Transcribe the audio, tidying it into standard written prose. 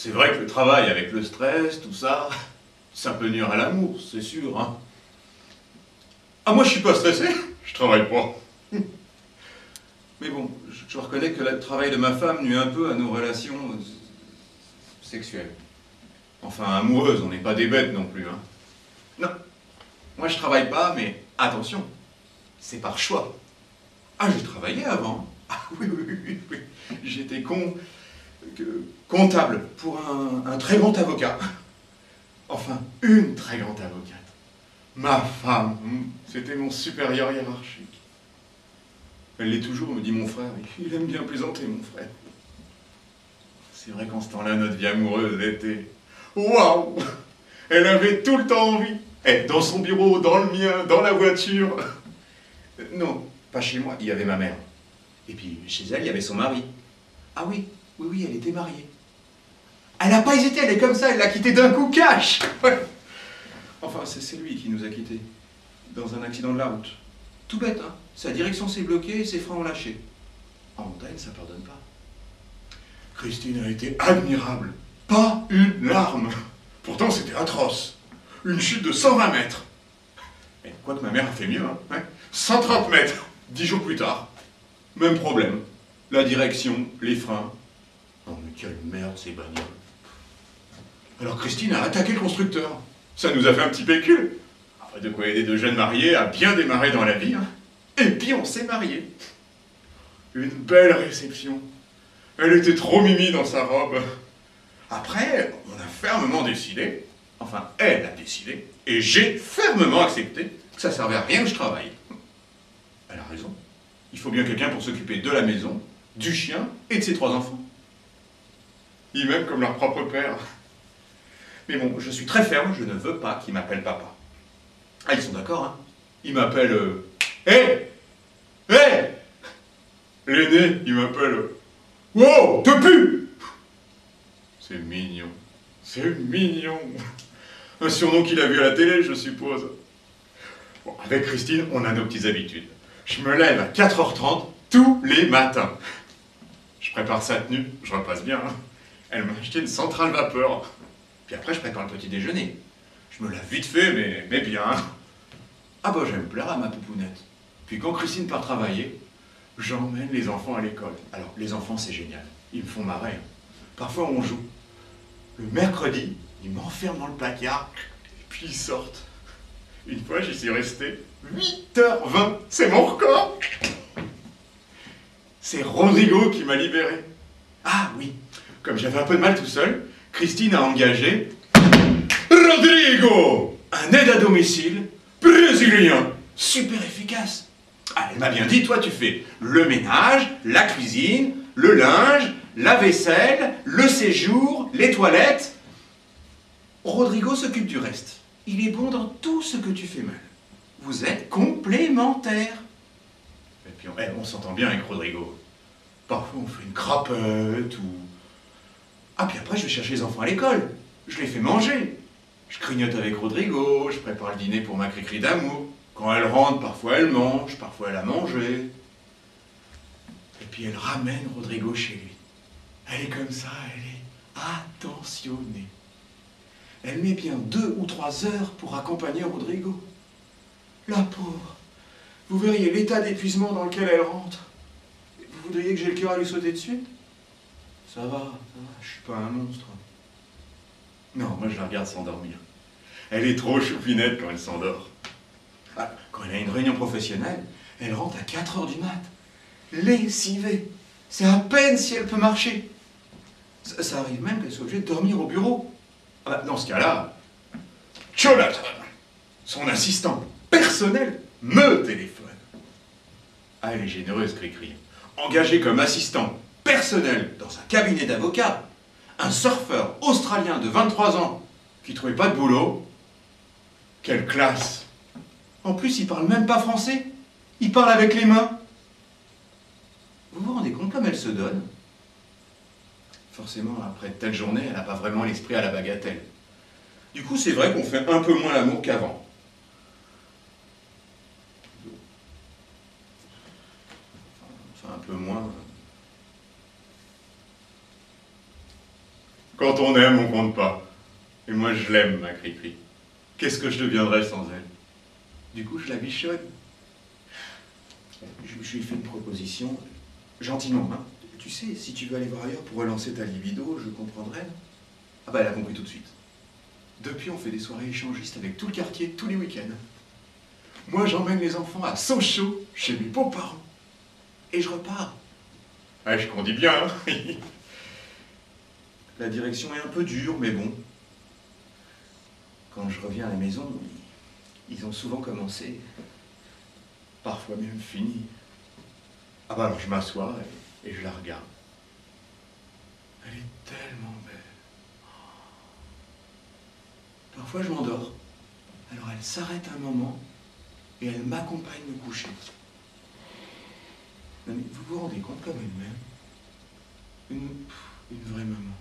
c'est vrai que le travail avec le stress, tout ça, ça peut nuire à l'amour, c'est sûr, hein. Ah, moi je suis pas stressé, je travaille pas. Mais bon, je reconnais que le travail de ma femme nuit un peu à nos relations sexuelles. Enfin, amoureuses, on n'est pas des bêtes non plus, hein. Non, moi je travaille pas, mais attention, c'est par choix. Ah, j'ai travaillé avant. Ah oui, oui, oui, oui, oui. J'étais comptable pour un très grand avocat. Enfin, une très grande avocate. Ma femme, c'était mon supérieur hiérarchique. Elle l'est toujours, me dit mon frère. Il aime bien plaisanter, mon frère. C'est vrai qu'en ce temps-là, notre vie amoureuse était... Waouh! Elle avait tout le temps envie. Elle, dans son bureau, dans le mien, dans la voiture. Non, pas chez moi, il y avait ma mère. Et puis, chez elle, il y avait son mari. Ah oui, oui, oui, elle était mariée. Elle n'a pas hésité, elle est comme ça, elle l'a quitté d'un coup cash. Ouais. Enfin, c'est lui qui nous a quittés. Dans un accident de la route. Tout bête, hein. Sa direction s'est bloquée et ses freins ont lâché. En montagne, ça pardonne pas. Christine a été admirable. Pas une larme. Pourtant, c'était atroce. Une chute de 120 mètres. Et quoique ma mère a fait mieux, hein. Ouais. 130 mètres. 10 jours plus tard. Même problème. La direction, les freins. Non mais quelle merde ces bagnoles. Alors Christine a attaqué le constructeur. Ça nous a fait un petit pécule. Enfin, de quoi aider deux jeunes mariés à bien démarrer dans la vie, hein. Et puis on s'est mariés. Une belle réception. Elle était trop mimi dans sa robe. Après, on a fermement décidé, enfin elle a décidé, et j'ai fermement accepté que ça servait à rien que je travaille. Elle a raison. Il faut bien quelqu'un pour s'occuper de la maison, du chien et de ses 3 enfants. Ils m'aiment comme leur propre père. Mais bon, je suis très ferme, je ne veux pas qu'ils m'appellent papa. Ah, ils sont d'accord, hein. Ils m'appellent... Hé! Hé! L'aîné, il m'appelle... Wow! Te pue! C'est mignon. C'est mignon. Un surnom qu'il a vu à la télé, je suppose. Bon, avec Christine, on a nos petites habitudes. Je me lève à 4h30 tous les matins. Je prépare sa tenue, je repasse bien, hein. Elle m'a acheté une centrale vapeur. Puis après, je prépare le petit déjeuner. Je me lave vite fait, mais bien. Ah bah, j'aime plaire à ma poupounette. Puis quand Christine part travailler, j'emmène les enfants à l'école. Alors, les enfants, c'est génial. Ils me font marrer, hein. Parfois, on joue. Le mercredi, ils m'enferment dans le placard, et puis ils sortent. Une fois, j'y suis resté 8h20. C'est mon record. C'est Rodrigo qui m'a libéré. Ah oui, comme j'avais un peu de mal tout seul, Christine a engagé Rodrigo, un aide à domicile brésilien, super efficace. Ah, elle m'a bien dit, toi tu fais le ménage, la cuisine, le linge, la vaisselle, le séjour, les toilettes. Rodrigo s'occupe du reste. Il est bon dans tout ce que tu fais mal. Vous êtes complémentaires. Et puis on s'entend bien avec Rodrigo. Parfois on fait une crapette ou... Ah, puis après je vais chercher les enfants à l'école. Je les fais manger. Je grignote avec Rodrigo, je prépare le dîner pour ma cri-cri d'amour. Quand elle rentre, parfois elle mange, parfois elle a mangé. Et puis elle ramène Rodrigo chez lui. Elle est comme ça, elle est attentionnée. Elle met bien 2 ou 3 heures pour accompagner Rodrigo. La pauvre. Vous verriez l'état d'épuisement dans lequel elle rentre. Vous voudriez que j'ai le cœur à lui sauter dessus? Ça va, je suis pas un monstre. Non, moi je la regarde s'endormir. Elle est trop choupinette quand elle s'endort. Ah, quand elle a une réunion professionnelle, elle rentre à 4h du mat. Lessivée. C'est à peine si elle peut marcher. Ça arrive même qu'elle soit obligée de dormir au bureau. Ah bah, dans ce cas-là, Jonathan, son assistant personnel, me téléphone. Ah, elle est généreuse, Cricri. Engagée comme assistant personnel dans un cabinet d'avocat, un surfeur australien de 23 ans qui ne trouvait pas de boulot. Quelle classe! En plus, il parle même pas français. Il parle avec les mains. Vous vous rendez compte comme elle se donne? Forcément, après telle journée, elle n'a pas vraiment l'esprit à la bagatelle. Du coup, c'est vrai qu'on fait un peu moins l'amour qu'avant. Enfin, un peu moins. Quand on aime, on compte pas. Et moi, je l'aime, ma Cricri. Qu'est-ce que je deviendrais sans elle? Du coup, je la bichonne. Je lui ai fait une proposition, gentiment, hein. Tu sais, si tu veux aller voir ailleurs pour relancer ta libido, je comprendrai. Ah bah, elle a compris tout de suite. Depuis, on fait des soirées échangistes avec tout le quartier, tous les week-ends. Moi, j'emmène les enfants à Sochaux, chez mes beaux-parents. Et je repars. Ah, je conduis bien, hein. La direction est un peu dure, mais bon. Quand je reviens à la maison, ils ont souvent commencé. Parfois même fini. Ah bah alors je m'assois et je la regarde. Elle est tellement belle. Parfois je m'endors. Alors elle s'arrête un moment et elle m'accompagne me coucher. Non mais vous vous rendez compte comme elle m'aime? Une vraie maman.